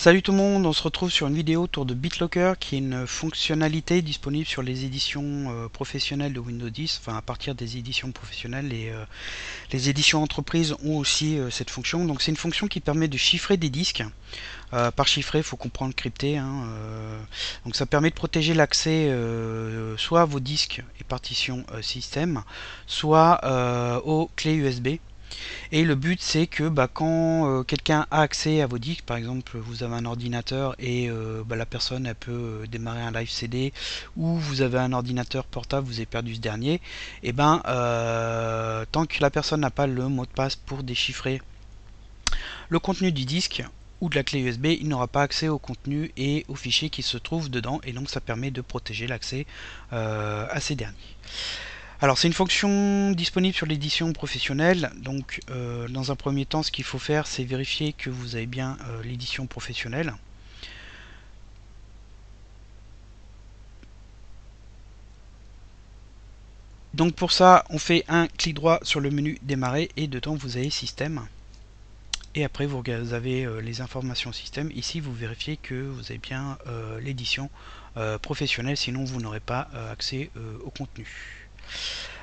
Salut tout le monde, on se retrouve sur une vidéo autour de BitLocker qui est une fonctionnalité disponible sur les éditions professionnelles de Windows 10, enfin à partir des éditions professionnelles et les éditions entreprises ont aussi cette fonction. Donc c'est une fonction qui permet de chiffrer des disques. Par chiffrer, il faut comprendre crypté. Donc ça permet de protéger l'accès soit à vos disques et partitions système, soit aux clés USB. Et le but c'est que quand quelqu'un a accès à vos disques, par exemple vous avez un ordinateur et la personne elle peut démarrer un live CD, ou vous avez un ordinateur portable, vous avez perdu ce dernier, et tant que la personne n'a pas le mot de passe pour déchiffrer le contenu du disque ou de la clé USB, il n'aura pas accès au contenu et aux fichiers qui se trouvent dedans, et donc ça permet de protéger l'accès à ces derniers. Alors c'est une fonction disponible sur l'édition professionnelle, donc dans un premier temps ce qu'il faut faire c'est vérifier que vous avez bien l'édition professionnelle. Donc pour ça on fait un clic droit sur le menu démarrer et dedans vous avez système. Et après vous avez les informations système. Ici vous vérifiez que vous avez bien l'édition professionnelle, sinon vous n'aurez pas accès au contenu.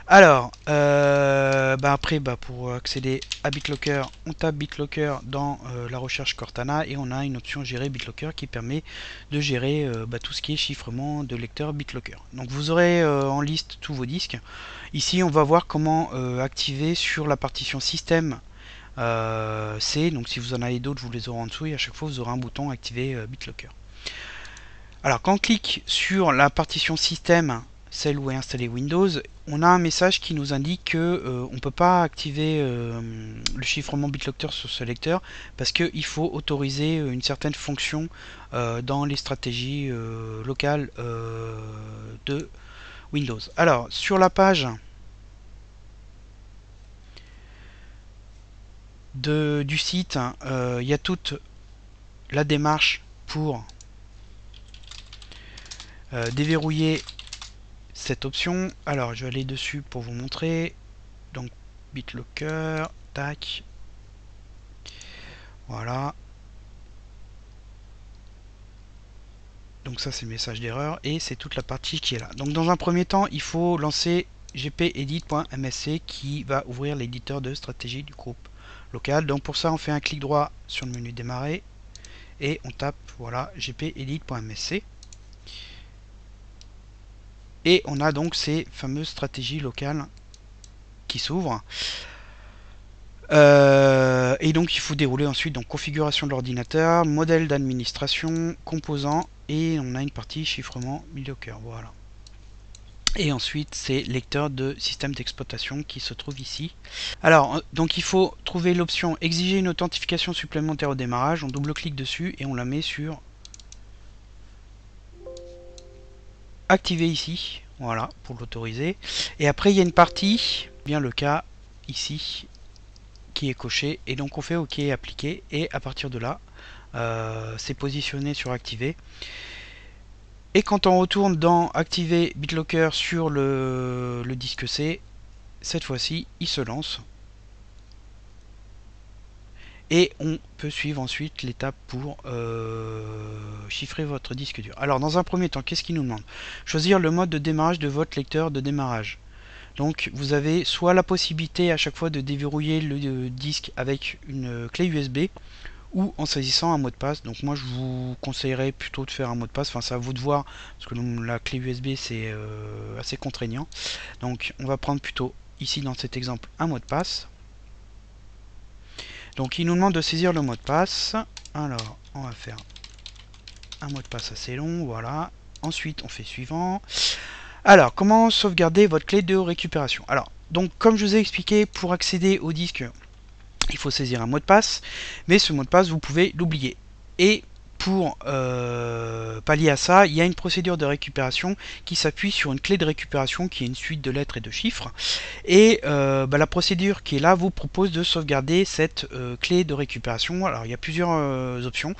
Alors, après, pour accéder à BitLocker, on tape BitLocker dans la recherche Cortana et on a une option gérer BitLocker qui permet de gérer tout ce qui est chiffrement de lecteur BitLocker. Donc vous aurez en liste tous vos disques. Ici, on va voir comment activer sur la partition système C. Donc si vous en avez d'autres, vous les aurez en dessous et à chaque fois vous aurez un bouton activer BitLocker. Alors quand on clique sur la partition système, celle où est installé Windows, on a un message qui nous indique que on ne peut pas activer le chiffrement BitLocker sur ce lecteur parce qu'il faut autoriser une certaine fonction dans les stratégies locales de Windows. Alors sur la page du site, il y a toute la démarche pour déverrouiller cette option. Alors je vais aller dessus pour vous montrer. Donc BitLocker, tac, voilà. Donc ça c'est message d'erreur et c'est toute la partie qui est là. Donc dans un premier temps il faut lancer gpedit.msc qui va ouvrir l'éditeur de stratégie du groupe local. Donc pour ça on fait un clic droit sur le menu démarrer et on tape voilà gpedit.msc. Et on a donc ces fameuses stratégies locales qui s'ouvrent. Et donc il faut dérouler ensuite donc configuration de l'ordinateur, modèle d'administration, composants, et on a une partie chiffrement BitLocker. Voilà. Et ensuite c'est lecteur de système d'exploitation qui se trouve ici. Alors donc il faut trouver l'option exiger une authentification supplémentaire au démarrage. On double-clique dessus et on la met sur activer ici, voilà, pour l'autoriser. Et après il y a une partie, bien le cas ici, qui est coché, et donc on fait OK appliquer, et à partir de là c'est positionné sur activer. Et quand on retourne dans activer BitLocker sur le disque C, cette fois-ci il se lance et on peut suivre ensuite l'étape pour chiffrer votre disque dur. Alors dans un premier temps, qu'est-ce qu'il nous demande? Choisir le mode de démarrage de votre lecteur de démarrage. Donc vous avez soit la possibilité à chaque fois de déverrouiller le disque avec une clé USB ou en saisissant un mot de passe. Donc moi je vous conseillerais plutôt de faire un mot de passe, enfin c'est à vous de voir parce que la clé USB c'est assez contraignant. Donc on va prendre plutôt ici dans cet exemple un mot de passe. Donc il nous demande de saisir le mot de passe. Alors on va faire un mot de passe assez long, voilà. Ensuite on fait suivant. Alors, comment sauvegarder votre clé de récupération? Alors, donc comme je vous ai expliqué, pour accéder au disque, il faut saisir un mot de passe, mais ce mot de passe, vous pouvez l'oublier. Et pour pallier à ça, il y a une procédure de récupération qui s'appuie sur une clé de récupération qui est une suite de lettres et de chiffres. Et la procédure qui est là vous propose de sauvegarder cette clé de récupération. Alors il y a plusieurs options.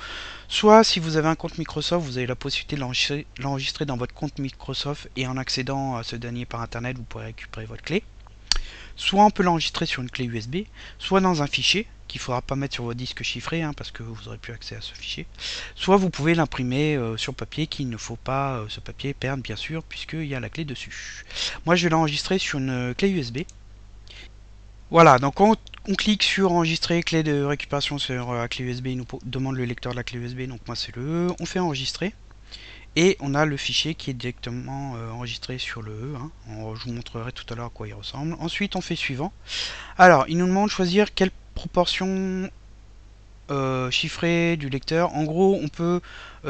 Soit si vous avez un compte Microsoft, vous avez la possibilité de l'enregistrer dans votre compte Microsoft et en accédant à ce dernier par internet, vous pourrez récupérer votre clé. Soit on peut l'enregistrer sur une clé USB, soit dans un fichier qu'il ne faudra pas mettre sur votre disque chiffré, parce que vous n'aurez plus accès à ce fichier. Soit vous pouvez l'imprimer sur papier, qu'il ne faut pas ce papier perdre bien sûr, puisqu'il y a la clé dessus. Moi je vais l'enregistrer sur une clé USB. Voilà, donc on clique sur enregistrer clé de récupération sur la clé USB, il nous demande le lecteur de la clé USB, donc moi c'est le E, on fait enregistrer. Et on a le fichier qui est directement enregistré sur le E. Je vous montrerai tout à l'heure à quoi il ressemble. Ensuite, on fait suivant. Alors, il nous demande de choisir quelle proportion chiffrée du lecteur. En gros, on peut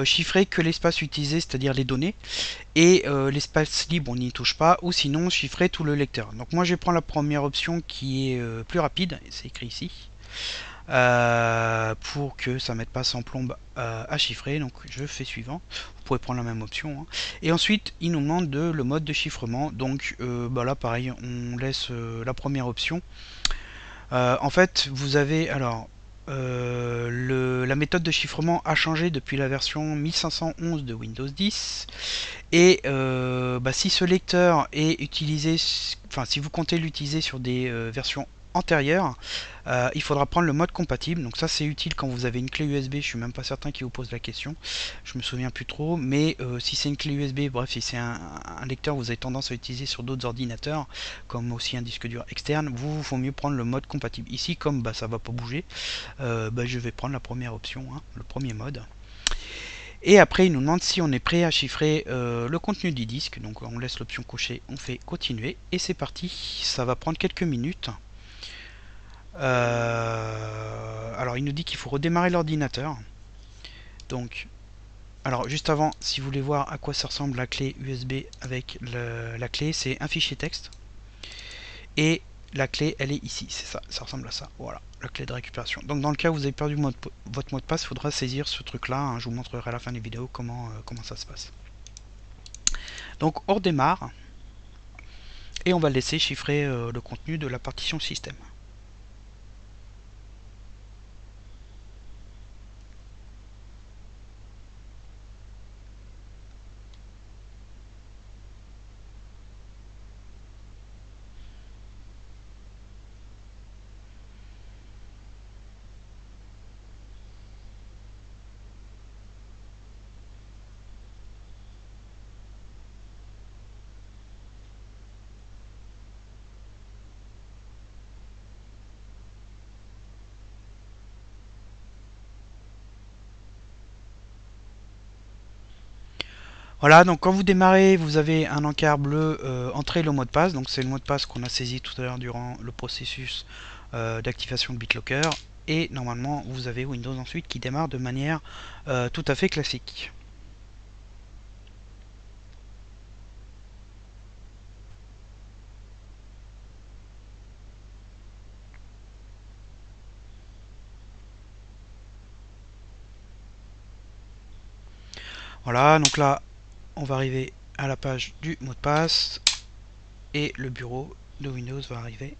chiffrer que l'espace utilisé, c'est-à-dire les données. Et l'espace libre, on n'y touche pas. Ou sinon, chiffrer tout le lecteur. Donc moi, je vais prendre la première option qui est plus rapide. C'est écrit ici. Pour que ça ne mette pas sans plombe à chiffrer. Donc je fais suivant. Vous pouvez prendre la même option. Et ensuite, il nous demande le mode de chiffrement. Donc là, pareil, on laisse la première option. En fait, vous avez alors la méthode de chiffrement a changé depuis la version 1511 de Windows 10. Et si ce lecteur est utilisé, enfin si vous comptez l'utiliser sur des versions antérieures, il faudra prendre le mode compatible. Donc ça c'est utile quand vous avez une clé USB. Je suis même pas certain qu'il vous pose la question. Je me souviens plus trop. Mais si c'est une clé USB, bref, si c'est un lecteur que vous avez tendance à utiliser sur d'autres ordinateurs, comme aussi un disque dur externe, il faut mieux prendre le mode compatible. Ici, comme ça va pas bouger, je vais prendre la première option, le premier mode. Et après, il nous demande si on est prêt à chiffrer le contenu du disque. Donc on laisse l'option cochée, on fait continuer. Et c'est parti, ça va prendre quelques minutes. Alors il nous dit qu'il faut redémarrer l'ordinateur. Donc, alors juste avant, si vous voulez voir à quoi ça ressemble la clé USB avec la clé, c'est un fichier texte. Et la clé, elle est ici, c'est ça, ça ressemble à ça. Voilà, la clé de récupération. Donc dans le cas où vous avez perdu votre mot de passe, il faudra saisir ce truc-là. Je vous montrerai à la fin des vidéos comment ça se passe. Donc on redémarre et on va laisser chiffrer le contenu de la partition système. Voilà, donc quand vous démarrez, vous avez un encart bleu entrer le mot de passe. Donc c'est le mot de passe qu'on a saisi tout à l'heure durant le processus d'activation de BitLocker. Et normalement, vous avez Windows ensuite qui démarre de manière tout à fait classique. Voilà, donc là, on va arriver à la page du mot de passe. Et le bureau de Windows va arriver.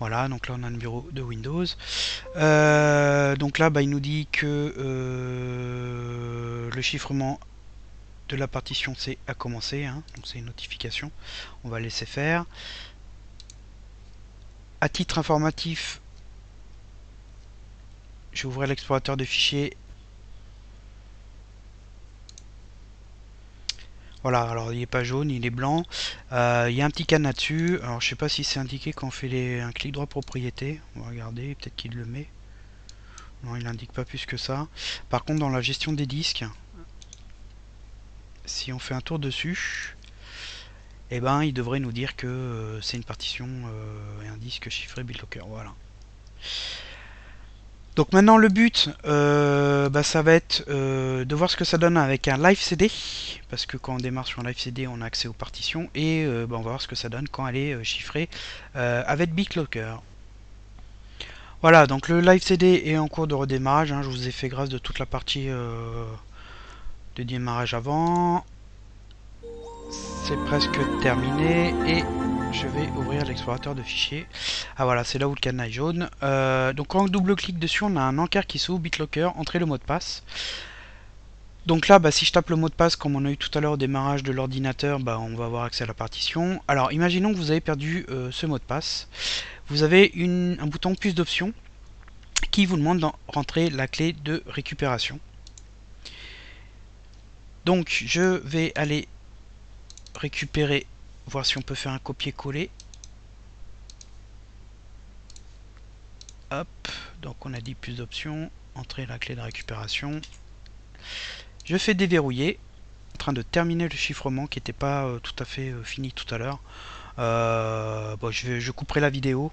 Voilà, donc là on a le bureau de Windows. Donc là, il nous dit que le chiffrement de la partition C a commencé. Donc c'est une notification. On va laisser faire. À titre informatif, je vais ouvrir l'explorateur de fichiers. Voilà, alors il n'est pas jaune, il est blanc. Il y a un petit cadenas dessus. Alors je sais pas si c'est indiqué quand on fait un clic droit propriété. On va regarder, peut-être qu'il le met. Non, il n'indique pas plus que ça. Par contre, dans la gestion des disques, si on fait un tour dessus, il devrait nous dire que c'est une partition et un disque chiffré BitLocker. Voilà. Donc maintenant le but, ça va être de voir ce que ça donne avec un live CD, parce que quand on démarre sur un live CD, on a accès aux partitions, et on va voir ce que ça donne quand elle est chiffrée avec BitLocker. Voilà, donc le live CD est en cours de redémarrage. Je vous ai fait grâce de toute la partie de démarrage avant. C'est presque terminé et je vais ouvrir l'explorateur de fichiers. Ah voilà, c'est là où le cadenas est jaune. Donc quand on double-clique dessus, on a un encart qui s'ouvre, BitLocker, entrer le mot de passe. Donc là, si je tape le mot de passe comme on a eu tout à l'heure au démarrage de l'ordinateur, on va avoir accès à la partition. Alors imaginons que vous avez perdu ce mot de passe. Vous avez un bouton plus d'options qui vous demande de rentrer la clé de récupération. Donc je vais aller récupérer, voir si on peut faire un copier-coller. Hop, donc on a dit plus d'options, entrer la clé de récupération. Je fais déverrouiller, en train de terminer le chiffrement qui n'était pas tout à fait fini tout à l'heure. Je couperai la vidéo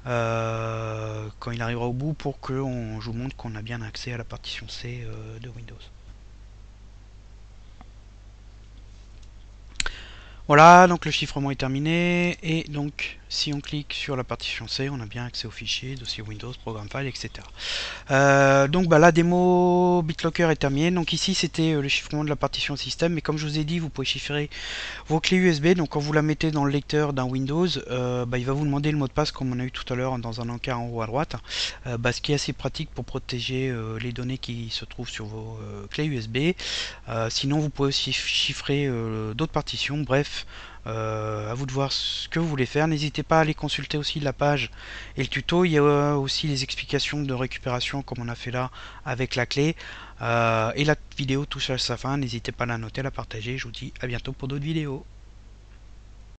quand il arrivera au bout pour que je vous montre qu'on a bien accès à la partition C de Windows. Voilà, donc le chiffrement est terminé, et donc si on clique sur la partition C, on a bien accès aux fichiers, dossier Windows, programme file, etc. Donc la démo BitLocker est terminée. Donc ici c'était le chiffrement de la partition système, mais comme je vous ai dit, vous pouvez chiffrer vos clés USB. Donc quand vous la mettez dans le lecteur d'un Windows, il va vous demander le mot de passe comme on a eu tout à l'heure dans un encart en haut à droite, ce qui est assez pratique pour protéger les données qui se trouvent sur vos clés USB. Sinon vous pouvez aussi chiffrer d'autres partitions. Bref, à vous de voir ce que vous voulez faire. N'hésitez pas à aller consulter aussi la page et le tuto. Il y a aussi les explications de récupération comme on a fait là avec la clé. Et la vidéo touche à sa fin. N'hésitez pas à la noter, à la partager. Je vous dis à bientôt pour d'autres vidéos.